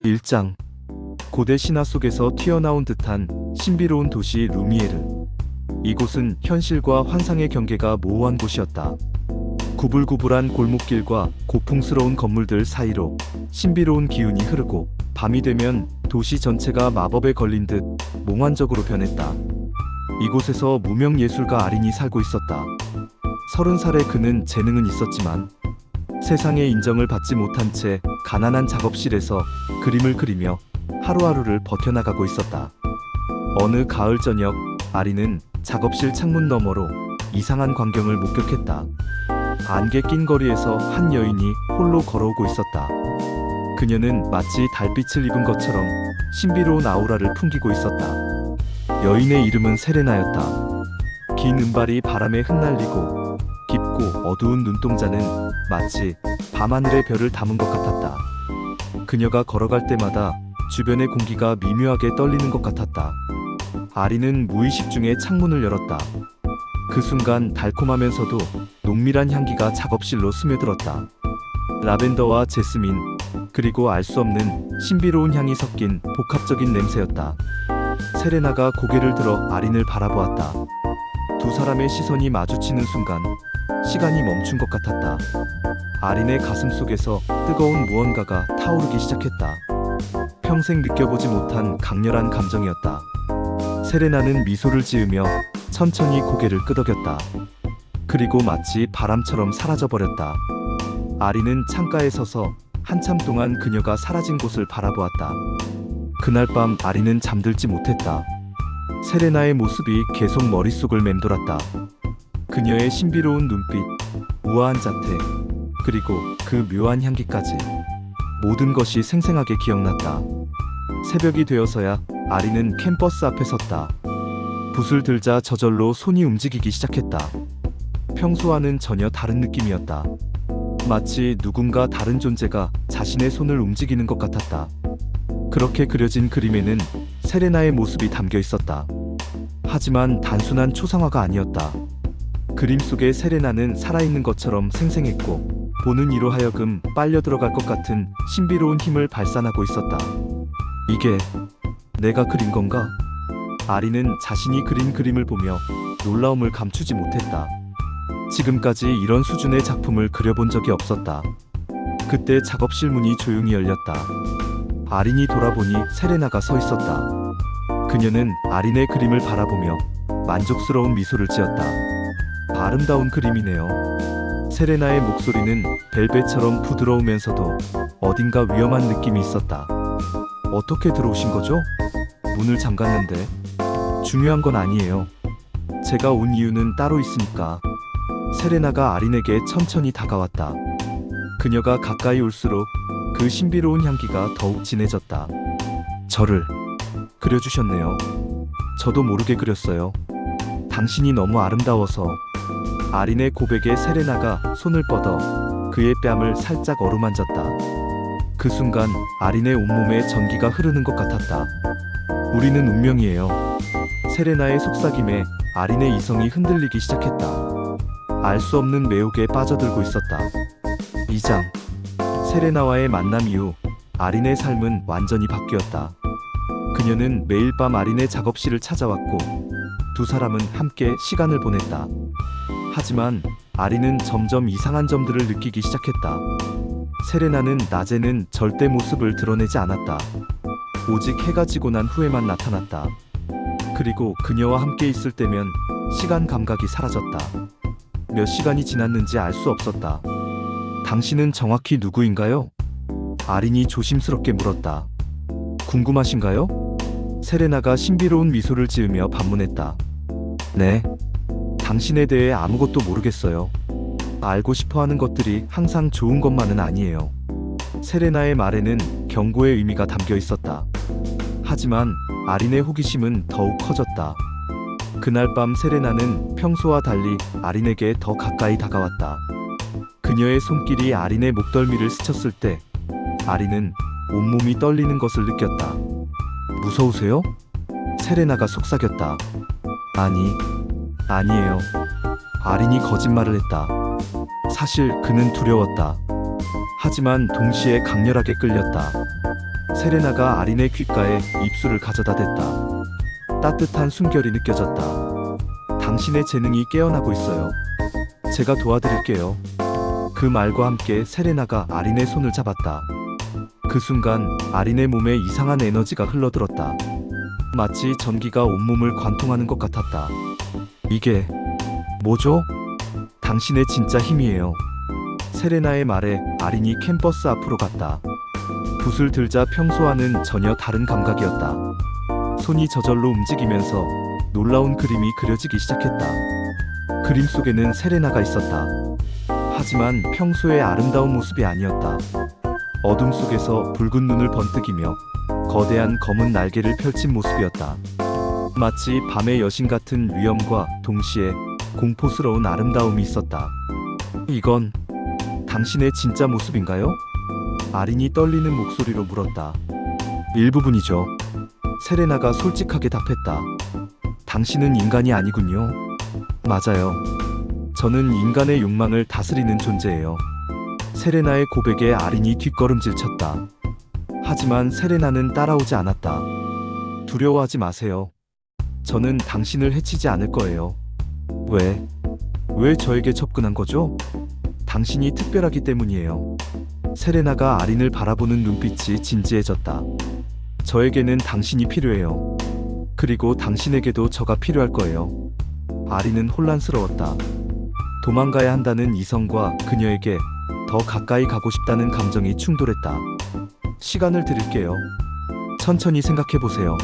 1장. 고대 신화 속에서 튀어나온 듯한 신비로운 도시 루미에르. 이곳은 현실과 환상의 경계가 모호한 곳이었다. 구불구불한 골목길과 고풍스러운 건물들 사이로 신비로운 기운이 흐르고, 밤이 되면 도시 전체가 마법에 걸린 듯 몽환적으로 변했다. 이곳에서 무명 예술가 아린이 살고 있었다. 30살의 그는 재능은 있었지만 세상의 인정을 받지 못한 채 가난한 작업실에서 그림을 그리며 하루하루를 버텨나가고 있었다. 어느 가을 저녁, 아린은 작업실 창문 너머로 이상한 광경을 목격했다. 안개 낀 거리에서 한 여인이 홀로 걸어오고 있었다. 그녀는 마치 달빛을 입은 것처럼 신비로운 아우라를 풍기고 있었다. 여인의 이름은 세레나였다. 긴 은발이 바람에 흩날리고 깊고 어두운 눈동자는 마치 밤하늘의 별을 담은 것 같았다. 그녀가 걸어갈 때마다 주변의 공기가 미묘하게 떨리는 것 같았다. 아린은 무의식 중에 창문을 열었다. 그 순간 달콤하면서도 농밀한 향기가 작업실로 스며들었다. 라벤더와 제스민, 그리고 알 수 없는 신비로운 향이 섞인 복합적인 냄새였다. 세레나가 고개를 들어 아린을 바라보았다. 두 사람의 시선이 마주치는 순간 시간이 멈춘 것 같았다. 아린의 가슴 속에서 뜨거운 무언가가 타오르기 시작했다. 평생 느껴보지 못한 강렬한 감정이었다. 세레나는 미소를 지으며 천천히 고개를 끄덕였다. 그리고 마치 바람처럼 사라져버렸다. 아린은 창가에 서서 한참 동안 그녀가 사라진 곳을 바라보았다. 그날 밤 아린은 잠들지 못했다. 세레나의 모습이 계속 머릿속을 맴돌았다. 그녀의 신비로운 눈빛, 우아한 자태, 그리고 그 묘한 향기까지 모든 것이 생생하게 기억났다. 새벽이 되어서야 아린은 캠퍼스 앞에 섰다. 붓을 들자 저절로 손이 움직이기 시작했다. 평소와는 전혀 다른 느낌이었다. 마치 누군가 다른 존재가 자신의 손을 움직이는 것 같았다. 그렇게 그려진 그림에는 세레나의 모습이 담겨 있었다. 하지만 단순한 초상화가 아니었다. 그림 속의 세레나는 살아있는 것처럼 생생했고, 보는 이로 하여금 빨려 들어갈 것 같은 신비로운 힘을 발산하고 있었다. 이게 내가 그린 건가? 아린은 자신이 그린 그림을 보며 놀라움을 감추지 못했다. 지금까지 이런 수준의 작품을 그려본 적이 없었다. 그때 작업실 문이 조용히 열렸다. 아린이 돌아보니 세레나가 서 있었다. 그녀는 아린의 그림을 바라보며 만족스러운 미소를 지었다. 아름다운 그림이네요. 세레나의 목소리는 벨벳처럼 부드러우면서도 어딘가 위험한 느낌이 있었다. 어떻게 들어오신 거죠? 문을 잠갔는데. 중요한 건 아니에요. 제가 온 이유는 따로 있으니까. 세레나가 아린에게 천천히 다가왔다. 그녀가 가까이 올수록 그 신비로운 향기가 더욱 진해졌다. 저를 그려주셨네요. 저도 모르게 그렸어요. 당신이 너무 아름다워서. 아린의 고백에 세레나가 손을 뻗어 그의 뺨을 살짝 어루만졌다. 그 순간 아린의 온몸에 전기가 흐르는 것 같았다. 우리는 운명이에요. 세레나의 속삭임에 아린의 이성이 흔들리기 시작했다. 알 수 없는 매혹에 빠져들고 있었다. 2장. 세레나와의 만남 이후 아린의 삶은 완전히 바뀌었다. 그녀는 매일 밤 아린의 작업실을 찾아왔고, 두 사람은 함께 시간을 보냈다. 하지만 아린은 점점 이상한 점들을 느끼기 시작했다. 세레나는 낮에는 절대 모습을 드러내지 않았다. 오직 해가 지고 난 후에만 나타났다. 그리고 그녀와 함께 있을 때면 시간 감각이 사라졌다. 몇 시간이 지났는지 알 수 없었다. 당신은 정확히 누구인가요? 아린이 조심스럽게 물었다. 궁금하신가요? 세레나가 신비로운 미소를 지으며 반문했다. 네. 당신에 대해 아무것도 모르겠어요. 알고 싶어하는 것들이 항상 좋은 것만은 아니에요. 세레나의 말에는 경고의 의미가 담겨 있었다. 하지만 아린의 호기심은 더욱 커졌다. 그날 밤 세레나는 평소와 달리 아린에게 더 가까이 다가왔다. 그녀의 손길이 아린의 목덜미를 스쳤을 때 아린은 온몸이 떨리는 것을 느꼈다. 무서우세요? 세레나가 속삭였다. 아니에요. 아린이 거짓말을 했다. 사실 그는 두려웠다. 하지만 동시에 강렬하게 끌렸다. 세레나가 아린의 귓가에 입술을 가져다 댔다. 따뜻한 숨결이 느껴졌다. 당신의 재능이 깨어나고 있어요. 제가 도와드릴게요. 그 말과 함께 세레나가 아린의 손을 잡았다. 그 순간 아린의 몸에 이상한 에너지가 흘러들었다. 마치 전기가 온몸을 관통하는 것 같았다. 이게 뭐죠? 당신의 진짜 힘이에요. 세레나의 말에 아린이 캠퍼스 앞으로 갔다. 붓을 들자 평소와는 전혀 다른 감각이었다. 손이 저절로 움직이면서 놀라운 그림이 그려지기 시작했다. 그림 속에는 세레나가 있었다. 하지만 평소의 아름다운 모습이 아니었다. 어둠 속에서 붉은 눈을 번뜩이며 거대한 검은 날개를 펼친 모습이었다. 마치 밤의 여신 같은 위엄과 동시에 공포스러운 아름다움이 있었다. 이건 당신의 진짜 모습인가요? 아린이 떨리는 목소리로 물었다. 일부분이죠. 세레나가 솔직하게 답했다. 당신은 인간이 아니군요. 맞아요. 저는 인간의 욕망을 다스리는 존재예요. 세레나의 고백에 아린이 뒷걸음질 쳤다. 하지만 세레나는 따라오지 않았다. 두려워하지 마세요. 저는 당신을 해치지 않을 거예요. 왜 저에게 접근한 거죠? 당신이 특별하기 때문이에요. 세레나가 아린을 바라보는 눈빛이 진지해졌다. 저에게는 당신이 필요해요. 그리고 당신에게도 저가 필요할 거예요. 아린은 혼란스러웠다. 도망가야 한다는 이성과 그녀에게 더 가까이 가고 싶다는 감정이 충돌했다. 시간을 드릴게요. 천천히 생각해보세요.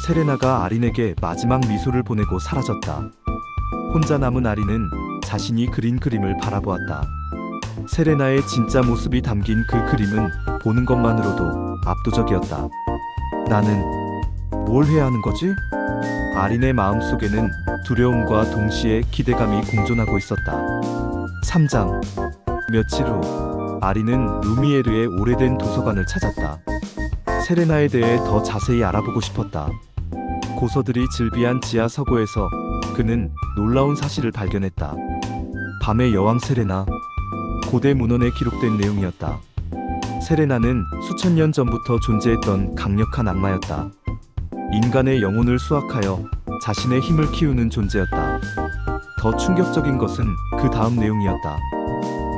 세레나가 아린에게 마지막 미소를 보내고 사라졌다. 혼자 남은 아린은 자신이 그린 그림을 바라보았다. 세레나의 진짜 모습이 담긴 그 그림은 보는 것만으로도 압도적이었다. 나는 뭘 해야 하는 거지? 아린의 마음속에는 두려움과 동시에 기대감이 공존하고 있었다. 3장. 며칠 후 아린은 루미에르의 오래된 도서관을 찾았다. 세레나에 대해 더 자세히 알아보고 싶었다. 고서들이 즐비한 지하 서고에서 그는 놀라운 사실을 발견했다. 밤의 여왕 세레나. 고대 문헌에 기록된 내용이었다. 세레나는 수천 년 전부터 존재했던 강력한 악마였다. 인간의 영혼을 수확하여 자신의 힘을 키우는 존재였다. 더 충격적인 것은 그 다음 내용이었다.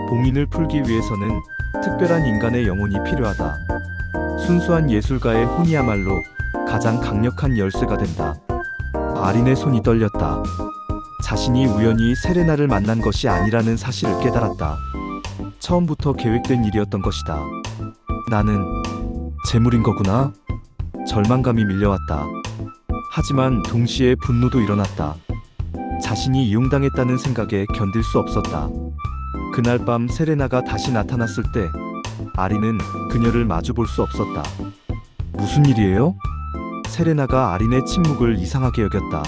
봉인을 풀기 위해서는 특별한 인간의 영혼이 필요하다. 순수한 예술가의 혼이야말로 가장 강력한 열쇠가 된다. 아린의 손이 떨렸다. 자신이 우연히 세레나를 만난 것이 아니라는 사실을 깨달았다. 처음부터 계획된 일이었던 것이다. 나는 재물인 거구나. 절망감이 밀려왔다. 하지만 동시에 분노도 일어났다. 자신이 이용당했다는 생각에 견딜 수 없었다. 그날 밤 세레나가 다시 나타났을 때 아린은 그녀를 마주볼 수 없었다. 무슨 일이에요? 세레나가 아린의 침묵을 이상하게 여겼다.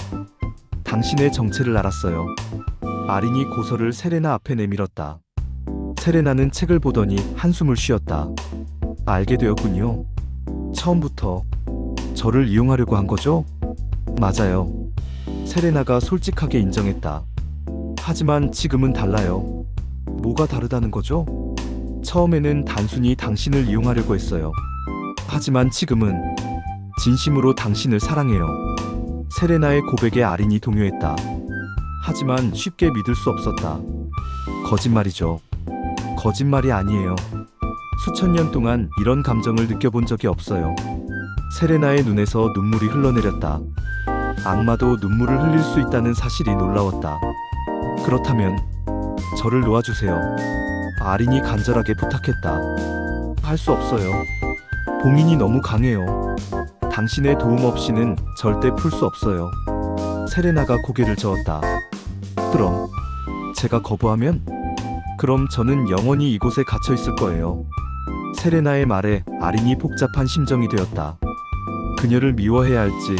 당신의 정체를 알았어요. 아린이 고서를 세레나 앞에 내밀었다. 세레나는 책을 보더니 한숨을 쉬었다. 알게 되었군요. 처음부터 저를 이용하려고 한 거죠? 맞아요. 세레나가 솔직하게 인정했다. 하지만 지금은 달라요. 뭐가 다르다는 거죠? 처음에는 단순히 당신을 이용하려고 했어요. 하지만 지금은 진심으로 당신을 사랑해요. 세레나의 고백에 아린이 동요했다. 하지만 쉽게 믿을 수 없었다. 거짓말이죠. 거짓말이 아니에요. 수천 년 동안 이런 감정을 느껴본 적이 없어요. 세레나의 눈에서 눈물이 흘러내렸다. 악마도 눈물을 흘릴 수 있다는 사실이 놀라웠다. 그렇다면 저를 놓아주세요. 아린이 간절하게 부탁했다. 할 수 없어요. 봉인이 너무 강해요. 당신의 도움 없이는 절대 풀 수 없어요. 세레나가 고개를 저었다. 그럼 제가 거부하면? 그럼 저는 영원히 이곳에 갇혀 있을 거예요. 세레나의 말에 아린이 복잡한 심정이 되었다. 그녀를 미워해야 할지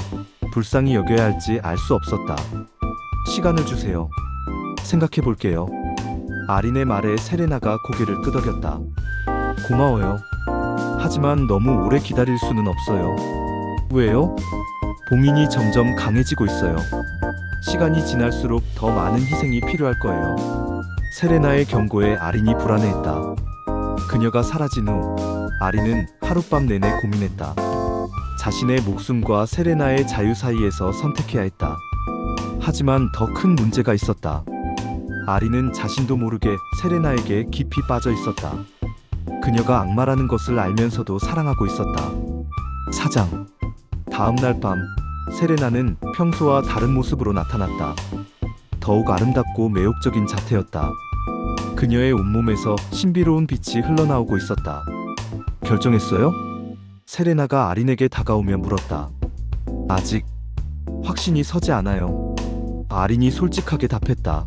불쌍히 여겨야 할지 알 수 없었다. 시간을 주세요. 생각해 볼게요. 아린의 말에 세레나가 고개를 끄덕였다. 고마워요. 하지만 너무 오래 기다릴 수는 없어요. 왜요? 봉인이 점점 강해지고 있어요. 시간이 지날수록 더 많은 희생이 필요할 거예요. 세레나의 경고에 아린이 불안해했다. 그녀가 사라진 후 아린은 하룻밤 내내 고민했다. 자신의 목숨과 세레나의 자유 사이에서 선택해야 했다. 하지만 더 큰 문제가 있었다. 아린은 자신도 모르게 세레나에게 깊이 빠져 있었다. 그녀가 악마라는 것을 알면서도 사랑하고 있었다. 사장. 다음 날 밤, 세레나는 평소와 다른 모습으로 나타났다. 더욱 아름답고 매혹적인 자태였다. 그녀의 온몸에서 신비로운 빛이 흘러나오고 있었다. 결정했어요? 세레나가 아린에게 다가오며 물었다. 아직 확신이 서지 않아요. 아린이 솔직하게 답했다.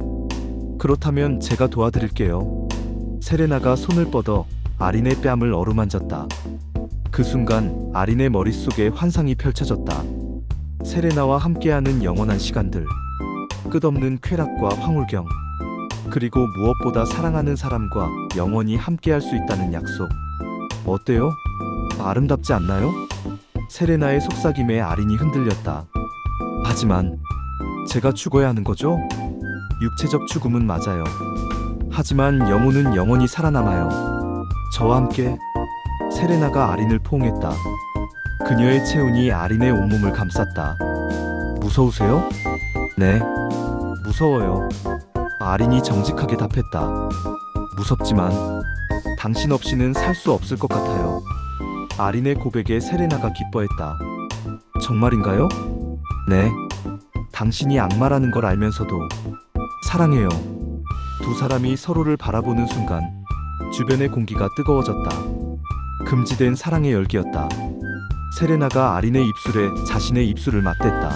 그렇다면 제가 도와드릴게요. 세레나가 손을 뻗어 아린의 뺨을 어루만졌다. 그 순간 아린의 머릿속에 환상이 펼쳐졌다. 세레나와 함께하는 영원한 시간들, 끝없는 쾌락과 황홀경, 그리고 무엇보다 사랑하는 사람과 영원히 함께할 수 있다는 약속. 어때요? 아름답지 않나요? 세레나의 속삭임에 아린이 흔들렸다. 하지만 제가 죽어야 하는 거죠? 육체적 죽음은 맞아요. 하지만 영혼은 영원히 살아남아요. 저와 함께. 세레나가 아린을 포옹했다. 그녀의 체온이 아린의 온몸을 감쌌다. 무서우세요? 네, 무서워요. 아린이 정직하게 답했다. 무섭지만 당신 없이는 살 수 없을 것 같아요. 아린의 고백에 세레나가 기뻐했다. 정말인가요? 네. 당신이 악마라는 걸 알면서도 사랑해요. 두 사람이 서로를 바라보는 순간 주변의 공기가 뜨거워졌다. 금지된 사랑의 열기였다. 세레나가 아린의 입술에 자신의 입술을 맞댔다.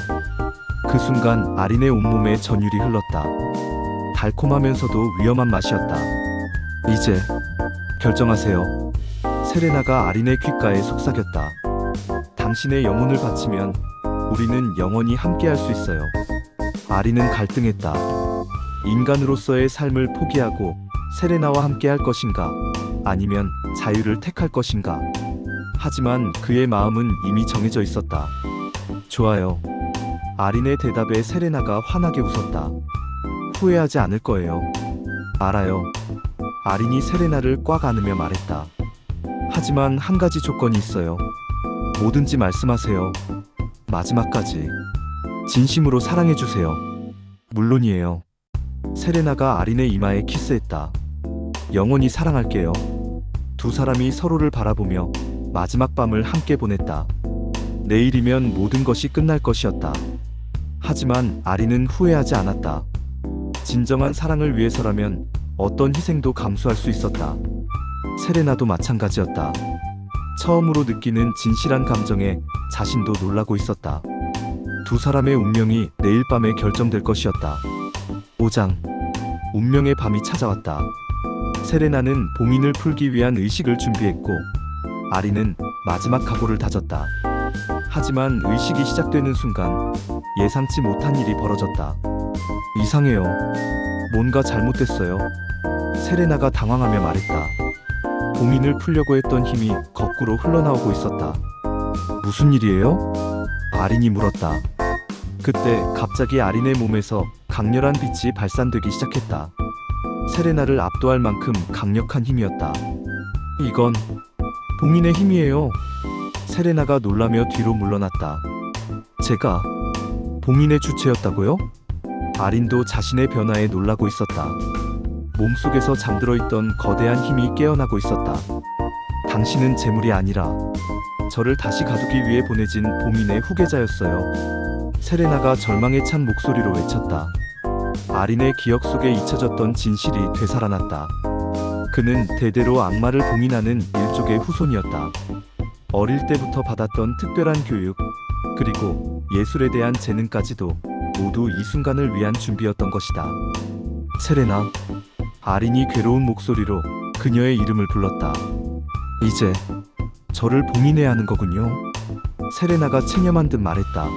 그 순간 아린의 온몸에 전율이 흘렀다. 달콤하면서도 위험한 맛이었다. 이제 결정하세요. 세레나가 아린의 귓가에 속삭였다. 당신의 영혼을 바치면 우리는 영원히 함께할 수 있어요. 아린은 갈등했다. 인간으로서의 삶을 포기하고 세레나와 함께할 것인가, 아니면 자유를 택할 것인가. 하지만 그의 마음은 이미 정해져 있었다. 좋아요. 아린의 대답에 세레나가 환하게 웃었다. 후회하지 않을 거예요. 알아요. 아린이 세레나를 꽉 안으며 말했다. 하지만 한 가지 조건이 있어요. 뭐든지 말씀하세요. 마지막까지 진심으로 사랑해주세요. 물론이에요. 세레나가 아린의 이마에 키스했다. 영원히 사랑할게요. 두 사람이 서로를 바라보며 마지막 밤을 함께 보냈다. 내일이면 모든 것이 끝날 것이었다. 하지만 아린은 후회하지 않았다. 진정한 사랑을 위해서라면 어떤 희생도 감수할 수 있었다. 세레나도 마찬가지였다. 처음으로 느끼는 진실한 감정에 자신도 놀라고 있었다. 두 사람의 운명이 내일 밤에 결정될 것이었다. 5장. 운명의 밤이 찾아왔다. 세레나는 봉인을 풀기 위한 의식을 준비했고 아린은 마지막 각오를 다졌다. 하지만 의식이 시작되는 순간 예상치 못한 일이 벌어졌다. 이상해요. 뭔가 잘못됐어요. 세레나가 당황하며 말했다. 봉인을 풀려고 했던 힘이 거꾸로 흘러나오고 있었다. 무슨 일이에요? 아린이 물었다. 그때 갑자기 아린의 몸에서 강렬한 빛이 발산되기 시작했다. 세레나를 압도할 만큼 강력한 힘이었다. 이건 봉인의 힘이에요. 세레나가 놀라며 뒤로 물러났다. 제가 봉인의 주체였다고요? 아린도 자신의 변화에 놀라고 있었다. 몸속에서 잠들어 있던 거대한 힘이 깨어나고 있었다. 당신은 재물이 아니라 저를 다시 가두기 위해 보내진 봉인의 후계자였어요. 세레나가 절망에 찬 목소리로 외쳤다. 아린의 기억 속에 잊혀졌던 진실이 되살아났다. 그는 대대로 악마를 봉인하는 일족의 후손이었다. 어릴 때부터 받았던 특별한 교육, 그리고 예술에 대한 재능까지도 모두 이 순간을 위한 준비였던 것이다. 세레나. 아린이 괴로운 목소리로 그녀의 이름을 불렀다. 이제 저를 봉인해야 하는 거군요. 세레나가 체념한 듯 말했다.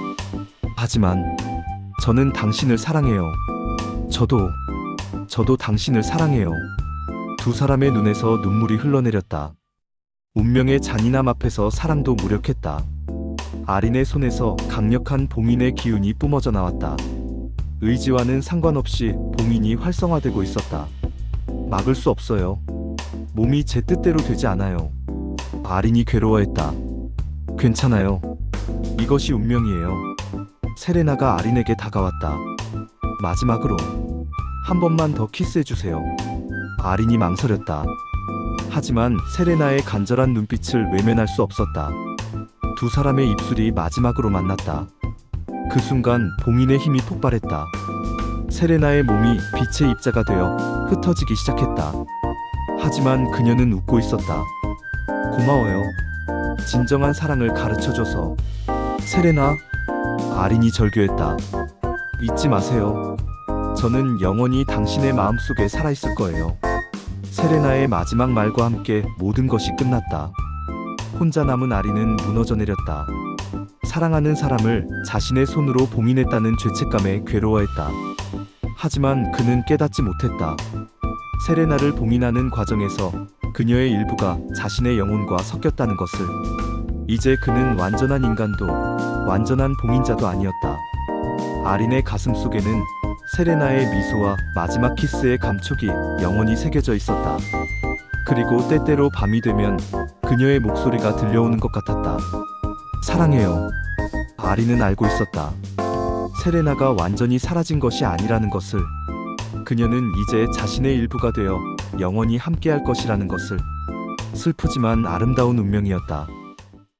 하지만 저는 당신을 사랑해요. 저도 당신을 사랑해요. 두 사람의 눈에서 눈물이 흘러내렸다. 운명의 잔인함 앞에서 사랑도 무력했다. 아린의 손에서 강력한 봉인의 기운이 뿜어져 나왔다. 의지와는 상관없이 봉인이 활성화되고 있었다. 막을 수 없어요. 몸이 제 뜻대로 되지 않아요. 아린이 괴로워했다. 괜찮아요. 이것이 운명이에요. 세레나가 아린에게 다가왔다. 마지막으로 한 번만 더 키스해주세요. 아린이 망설였다. 하지만 세레나의 간절한 눈빛을 외면할 수 없었다. 두 사람의 입술이 마지막으로 만났다. 그 순간 봉인의 힘이 폭발했다. 세레나의 몸이 빛의 입자가 되어 흩어지기 시작했다. 하지만 그녀는 웃고 있었다. 고마워요. 진정한 사랑을 가르쳐줘서. 세레나, 아린이 절규했다. 잊지 마세요. 저는 영원히 당신의 마음속에 살아있을 거예요. 세레나의 마지막 말과 함께 모든 것이 끝났다. 혼자 남은 아린은 무너져 내렸다. 사랑하는 사람을 자신의 손으로 봉인했다는 죄책감에 괴로워했다. 하지만 그는 깨닫지 못했다. 세레나를 봉인하는 과정에서 그녀의 일부가 자신의 영혼과 섞였다는 것을. 이제 그는 완전한 인간도 완전한 봉인자도 아니었다. 아린의 가슴 속에는 세레나의 미소와 마지막 키스의 감촉이 영원히 새겨져 있었다. 그리고 때때로 밤이 되면 그녀의 목소리가 들려오는 것 같았다. 사랑해요. 아린은 알고 있었다. 세레나가 완전히 사라진 것이 아니라는 것을. 그녀는 이제 자신의 일부가 되어 영원히 함께할 것이라는 것을. 슬프지만 아름다운 운명이었다.